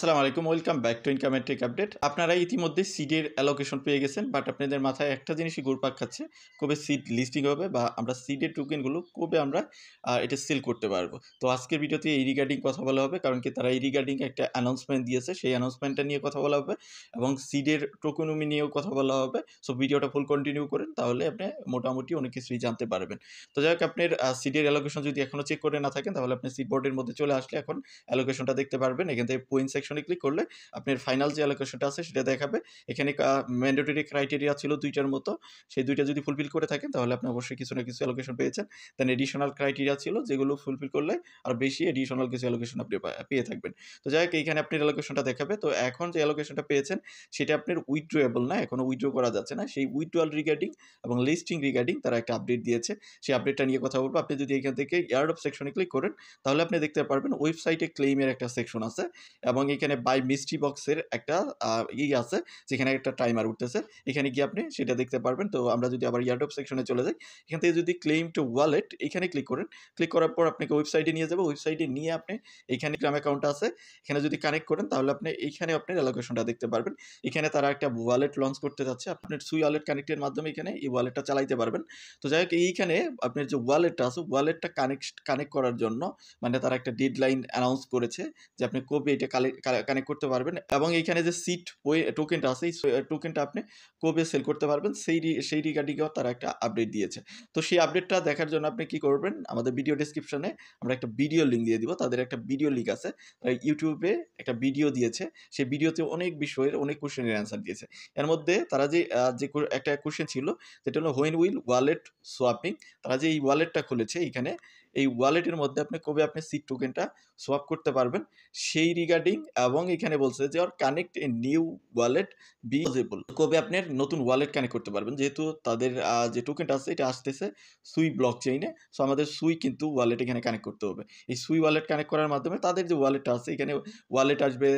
আসসালামু আলাইকুম, welcome back to income and tech update. আপনারা ইতিমধ্যে সিডের অ্যালোকেশন পেয়ে গেছেন, বাট আপনাদের মাথায় একটা জিনিসই ঘুরপাক খাচ্ছে, কবে সিড লিস্টিং হবে বা আমরা সিডের টোকেনগুলো কবে আমরা এটা সেল করতে পারবো। তো আজকের ভিডিওতে এই রিগার্ডিং কথা বলা হবে, কারণ কি তারা এই রিগার্ডিং একটা অ্যানাউন্সমেন্ট দিয়েছে, সেই অ্যানাউন্সমেন্টটা নিয়ে কথা বলা হবে এবং সিডের টোকেনমি নিয়েও কথা বলা হবে। সো ভিডিওটা ফুল কন্টিনিউ করেন, তাহলে আপনি মোটামুটি অনেক কিছুই জানতে পারবেন। তো যাই হোক, আপনার সিডের অ্যালোকেশন যদি এখনও চেক করে না থাকেন, তাহলে আপনি সিড বোর্ডের মধ্যে চলে আসলে এখন অ্যালোকেশনটা দেখতে পারবেন। এখান থেকে পয়েন্ট সেকশনে ক্লিক করলে আপনার ফাইনাল যে অ্যালোকেশনটা আছে সেটা দেখাবে। এখানে ম্যান্ডেটরি ক্রাইটেরিয়া ছিল দুইটার মতো, সেই দুইটা যদি ফুলফিল করে থাকেন তাহলে আপনি অবশ্যই কিছু না কিছু অ্যালোকেশন পেয়েছেন। দেন এডিশনাল ক্রাইটেরিয়া ছিল যেগুলো ফুলফিল করলে আর বেশি এডিশনাল কিছু অ্যালোকেশন আপনি পেয়ে থাকবেন। তো যাই হোক, এইখানে আপনার অ্যালোকেশনটা দেখাবে। তো এখন যে অ্যালোকেশনটা পেয়েছেন সেটা আপনার উইথড্রয়েবল না, এখনো উইথড্র করা যাচ্ছে না। সেই উইথড্রয়াল রিগার্ডিং এবং লিস্টিং রিগার্ডিং তারা একটা আপডেট দিয়েছে, সেই আপডেটটা নিয়ে কথা বলবো। আপনি যদি এখান থেকে এয়ারড্রপ সেকশনে ক্লিক করেন তাহলে আপনি দেখতে পারবেন ওয়েবসাইটে ক্লেইমের একটা সেকশন আছে এবং এখানে বাই মিস্ট্রি বক্সের একটা আছে, যেখানে একটা টাইমার উঠতেছে। এখানে গিয়ে আপনি সেটা দেখতে পারবেন। তো আমরা যদি আবার এয়ারড্রপ সেকশনে চলে যাই, এখান থেকে যদি ক্লেইম টু ওয়ালেট এখানে ক্লিক করেন, ক্লিক করার পর আপনাকে ওয়েবসাইটে নিয়ে যাবে। ওয়েবসাইটে নিয়ে আপনি এখানে গ্রাম অ্যাকাউন্ট আছে, এখানে যদি কানেক্ট করেন তাহলে আপনি এইখানে আপনার অ্যালোকেশনটা দেখতে পারবেন। এখানে তারা একটা ওয়ালেট লঞ্চ করতে যাচ্ছে, আপনার সুই ওয়ালেট কানেক্টের মাধ্যমে এখানে এই ওয়ালেটটা চালাইতে পারবেন। তো যাই হোক, এইখানে আপনার যে ওয়ালেটটা আছে, ওয়ালেটটা কানেক্ট করার জন্য মানে তারা একটা ডেডলাইন অ্যানাউন্স করেছে যে আপনি কবে এটা কানেক্ট করতে পারবেন এবং এইখানে যে সিট টোকেনটা আছে, এই টোকেনটা আপনি কবে সেল করতে পারবেন সেই রিগার্ডিংও তারা একটা আপডেট দিয়েছে। তো সেই আপডেটটা দেখার জন্য আপনি কি করবেন, আমাদের ভিডিও ডেসক্রিপশনে আমরা একটা ভিডিও লিঙ্ক দিয়ে দিব। তাদের একটা ভিডিও লিঙ্ক আছে, ইউটিউবে একটা ভিডিও দিয়েছে, সেই ভিডিওতে অনেক বিষয়ের অনেক কোশ্চেনের অ্যান্সার দিয়েছে। এর মধ্যে তারা যে একটা কোশ্চেন ছিল যেটা হলো হোয়েন উইল ওয়ালেট সোয়াপিং, তারা যে এই ওয়ালেটটা খুলেছে, এইখানে এই ওয়ালেটের মধ্যে আপনি কবে আপনি সিট টোকেনটা সোয়াপ করতে পারবেন সেই রিগার্ডিং, এবং এখানে বলছে যে আর connect a new wallet be possible, কবে আপনার নতুন ওয়ালেট কানেক্ট করতে পারবেন। যেহেতু তাদের যে টোকেনটা আছে এটা আসতেছে সুই ব্লক চেইনে, সো আমাদের সুই কিন্তু ওয়ালেট এখানে কানেক্ট করতে হবে। এই সুই ওয়ালেট কানেক্ট করার মাধ্যমে তাদের যে ওয়ালেটটা আছে, এখানে ওয়ালেট আসবে,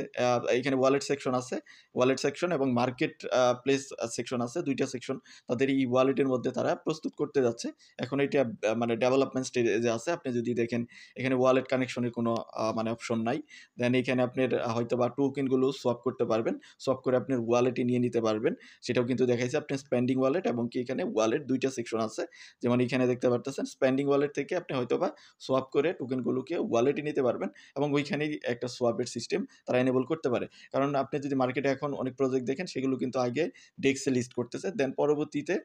এখানে ওয়ালেট সেকশন আছে, ওয়ালেট সেকশন এবং মার্কেট প্লেস সেকশন আছে, দুইটা সেকশন তাদের এই ওয়ালেটের মধ্যে তারা প্রস্তুত করতে যাচ্ছে। এখন এটা মানে ডেভেলপমেন্ট স্টেজে আছে। আপনি যদি দেখেন এখানে ওয়ালেট কানেকশনের কোনো মানে অপশন নাই। দেন এখানে আপনার হয়তো বা টোকেনগুলো সোয়াপ করতে পারবেন, সোয়াপ করে আপনার ওয়ালেটে নিয়ে নিতে পারবেন, সেটাও কিন্তু দেখাইছে। আপনি স্পেন্ডিং ওয়ালেট এবং কি এখানে ওয়ালেট দুইটা সেকশন আছে, যেমন এখানে দেখতে পারতেছেন স্পেন্ডিং ওয়ালেট থেকে আপনি হয়তো বা সোয়াপ করে টোকেনগুলোকে ওয়ালেটে নিতে পারবেন এবং ওইখানেই একটা সোয়াপের সিস্টেম তারা এনেবল করতে পারে। কারণ আপনি যদি মার্কেটে এখন অনেক প্রজেক্ট দেখেন, সেগুলো কিন্তু আগে ডেক্সে লিস্ট করতেছে, দেন পরবর্তীতে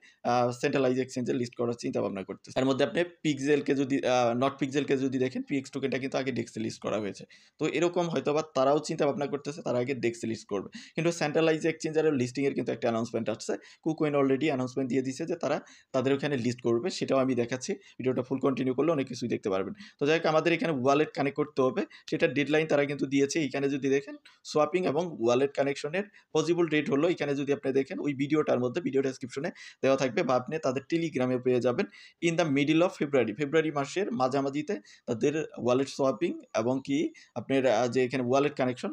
সেন্ট্রালাইজ এক্সচেঞ্জে লিস্ট করার চিন্তা ভাবনা করতেছে। তার মধ্যে আপনি পিক্সেলকে যদি নট পিক্সেলকে যদি দেখেন, পিএক্স টোকেনটা কিন্তু আগে ডেক্সে লিস্ট করা হয়েছে। তো এরকম হয়তো বা তারাও চিন্তা ভাবনা করতেছে, তারা আগে ডেক্সে লিস্ট করবে। কিন্তু সেন্ট্রালাইজ এক্সচেঞ্জারের লিস্টিংয়ের কিন্তু একটা অ্যানাউন্সমেন্ট আসছে। কুকোইন অলরেডি অ্যানাউন্সমেন্ট দিয়ে দিচ্ছে যে তারা তাদের ওখানে লিস্ট করবে, সেটাও আমি দেখাচ্ছি। ভিডিওটা ফুল কন্টিনিউ করলে অনেক কিছুই দেখতে পারবেন। তো যাই হোক, আমাদের এখানে ওয়ালেট কানেক্ট করতে হবে, সেটা ডেডলাইন তারা কিন্তু দিয়েছে। এখানে যদি দেখেন সোয়াপিং এবং ওয়ালেট কানেকশনের পসিবল ডেট হলো, এখানে যদি আপনি দেখেন ওই ভিডিওটার মধ্যে ভিডিও ডেসক্রিপশনে দেওয়া থাকবে বা আপনি তাদের টেলিগ্রামে পেয়ে যাবেন। In the middle of February মাসের মাঝামাঝিতে তাদের ওয়ালেট সোয়াপিং এবং কি আপনার যে এখানে ওয়ালেট কানেকশন,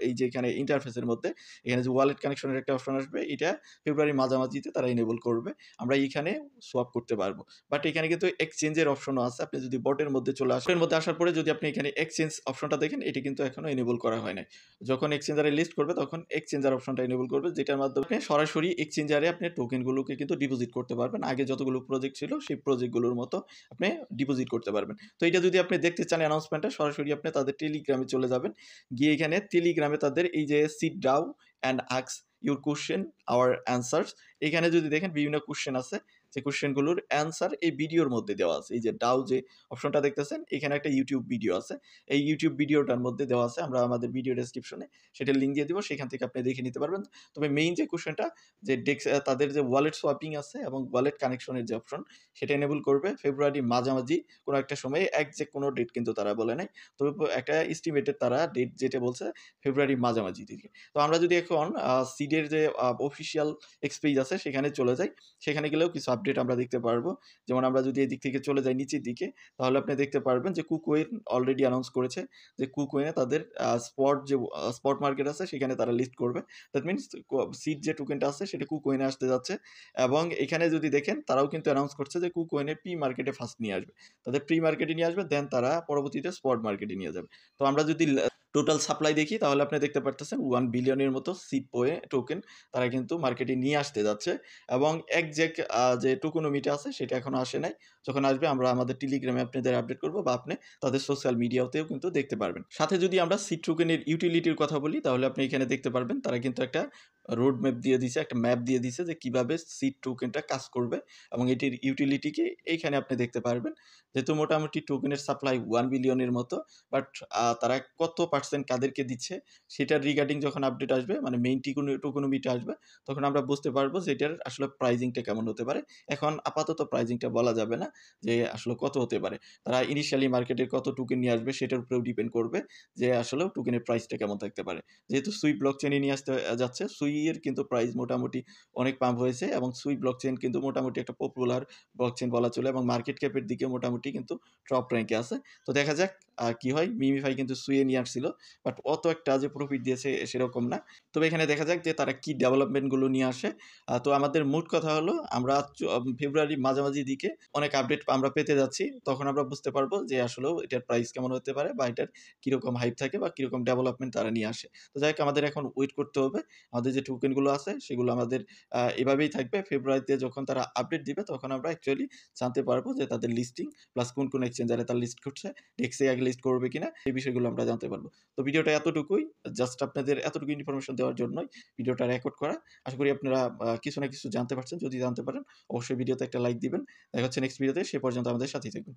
এই যে এখানে ইন্টারফেসের মধ্যে এখানে যে ওয়ালেট কানেকশনের একটা অপশন আসবে, এটা ফেব্রুয়ারি মাঝামাঝিতে তারা এনেবল করবে, আমরা এইখানে সোয়াপ করতে পারবো। বাট এখানে কিন্তু এক্সচেঞ্জের অপশনও আছে। আপনি যদি বটের মধ্যে চলে আসেন, এর মধ্যে আসার পরে যদি আপনি এখানে এক্সচেঞ্জ অপশনটা দেখেন, এটি কিন্তু এখনো এনেবল করা হয় নাই। যখন এক্সচেঞ্জারে লিস্ট করবে তখন এক্সচেঞ্জার অপশনটা এনেবল করবে, যেটার মাধ্যমে সরাসরি এক্সচেঞ্জারে আপনি টোকেনগুলোকে কিন্তু ডিপোজিট করতে পারবেন। আগে যতগুলো প্রজেক্ট ছিল সেই প্রজেক্টগুলোর মতো আপনি ডিপোজিট করতে পারবেন। তো এটা যদি আপনি দেখতে চান অ্যানাউন্সমেন্টটা, সরাসরি আপনি তাদের টেলিগ্রামে চলে যাবেন, গিয়ে এখানে টেলিগ্রামে তাদের এই যে sit down and ask your question our answers, এখানে যদি দেখেন বিভিন্ন কোশ্চেন আছে, যে কোশ্চেনগুলোর অ্যান্সার এই ভিডিওর মধ্যে দেওয়া আছে। এই যে ডাউ যে অপশনটা দেখতেছেন, এখানে একটা ইউটিউব ভিডিও আছে, এই ইউটিউব ভিডিওটার মধ্যে দেওয়া আছে, আমরা আমাদের ভিডিও ডেসক্রিপশনে সেটার লিঙ্ক দিয়ে দিব, সেখান থেকে আপনি দেখে নিতে পারবেন। তবে মেইন যে কোশ্চেনটা, যে তাদের যে ওয়ালেট সোয়াপিং আছে এবং ওয়ালেট কানেকশনের যে অপশন, সেটা এনেবল করবে ফেব্রুয়ারি মাঝামাঝি কোনো একটা সময়ে, একজ্যাক্ট কোনো ডেট কিন্তু তারা বলে নাই, তবে একটা এস্টিমেটেড তারা ডেট যেটা বলছে ফেব্রুয়ারি মাঝামাঝি দিকে। তো আমরা যদি এখন সিডের যে অফিসিয়াল এক্সপেজ আছে সেখানে চলে যাই, সেখানে গেলেও কিছু আপডেট আমরা দেখতে পারবো। যেমন আমরা যদি এই দিক থেকে চলে যাই নিচের দিকে, তাহলে আপনি দেখতে পারবেন যে কুকোইন অলরেডি অ্যানাউন্স করেছে যে কুকোইনে তাদের স্পট মার্কেট আছে, সেখানে তারা লিস্ট করবে। দ্যাট মিনস সিড যে টোকেনটা আছে সেটা কুকোইনে আসতে যাচ্ছে। এবং এখানে যদি দেখেন তারাও কিন্তু অ্যানাউন্স করছে যে কুকোইনে প্রি মার্কেটে ফার্স্ট নিয়ে আসবে, তাদের প্রি মার্কেটে নিয়ে আসবে, দেন তারা পরবর্তীতে স্পট মার্কেটে নিয়ে যাবে। তো আমরা যদি টোটাল সাপ্লাই দেখি তাহলে আপনি দেখতে পারতেছেন 1 বিলিয়নের মতো সিড পয়ে টোকেন তারা কিন্তু মার্কেটে নিয়ে আসতে যাচ্ছে এবং এক্সাক্ট যে টোকেনোমিটা আছে সেটা এখনো আসে নাই। যখন আসবে আমরা আমাদের টেলিগ্রামে আপনাদের আপডেট করব বা আপনি তাদের সোশ্যাল মিডিয়াতেও কিন্তু দেখতে পারবেন। সাথে যদি আমরা সিড টোকেনের ইউটিলিটির কথা বলি তাহলে আপনি এখানে দেখতে পারবেন তারা কিন্তু একটা রোড ম্যাপ দিয়ে দিছে, একটা ম্যাপ দিয়ে দিছে যে কিভাবে সিড টোকেনটা কাজ করবে এবং এটির ইউটিলিটিকে এইখানে আপনি দেখতে পারবেন। যেহেতু মোটামুটি টোকেনের সাপ্লাই 1 বিলিয়নের মতো বাট তারা কত পার্সেন্ট কাদেরকে দিচ্ছে সেটার রিগার্ডিং যখন আপডেট আসবে মানে মেইন টোকোনমিটা আসবে তখন আমরা বুঝতে পারবো যে এটার আসলে প্রাইজিংটা কেমন হতে পারে। এখন আপাতত প্রাইজিংটা বলা যাবে না যে আসলে কত হতে পারে। তারা ইনিশিয়ালি মার্কেটে কত টোকেন নিয়ে আসবে সেটার উপরেও ডিপেন্ড করবে যে আসলেও টোকেনের প্রাইসটা কেমন থাকতে পারে। যেহেতু সুই ব্লকচেইনে নিয়ে আসতে যাচ্ছে, সুই এর কিন্তু প্রাইস মোটামুটি অনেক পাম্প হয়েছে এবং সুই ব্লকচেইন কিন্তু মোটামুটি একটা পপুলার ব্লকচেইন বলা চলে এবং মার্কেট ক্যাপের দিকে মোটামুটি কিন্তু টপ র্যাঙ্কে আছে। তো দেখা যাক কি হয়। মিমিফাই কিন্তু সুইয়ে নিয়ে আসছিল। বাট অত একটা যে প্রফিট দিয়েছে সেরকম না। তবে এখানে দেখা যাক যে তারা কি ডেভেলপমেন্ট গুলো নিয়ে আসে। তো আমাদের মোট কথা হলো আমরা ফেব্রুয়ারির মাঝামাঝি দিকে অনেক আপডেট আমরা পেতে যাচ্ছি। তখন আমরা বুঝতে পারবো যে আসলেও এটার প্রাইস কেমন হতে পারে বা এটার কিরকম হাইপ থাকে বা কিরকম ডেভেলপমেন্ট তারা নিয়ে আসে। তো যাই হোক আমাদের এখন ওয়েট করতে হবে। আমাদের যে টোকেন গুলো আছে সেগুলো আমাদের এভাবেই থাকবে। ফেব্রুয়ারিতে যখন তারা আপডেট দিবে তখন আমরা অ্যাকচুয়ালি জানতে পারবো যে তাদের লিস্টিং প্লাস কোন এক্সচেঞ্জারে তারা লিস্ট করছে, ডেক্সে আগে লিস্ট করবে কিনা এই বিষয়গুলো আমরা জানতে পারবো। তো ভিডিওটা এতটুকুই। জাস্ট আপনাদের এতটুকু ইনফরমেশন দেওয়ার জন্যই ভিডিওটা রেকর্ড করা। আশা করি আপনারা কিছু না কিছু জানতে পারছেন। যদি জানতে পারেন অবশ্যই ভিডিওতে একটা লাইক দিবেন। দেখা হচ্ছে নেক্সট ভিডিওতে। সে পর্যন্ত আমাদের সাথেই থাকবেন।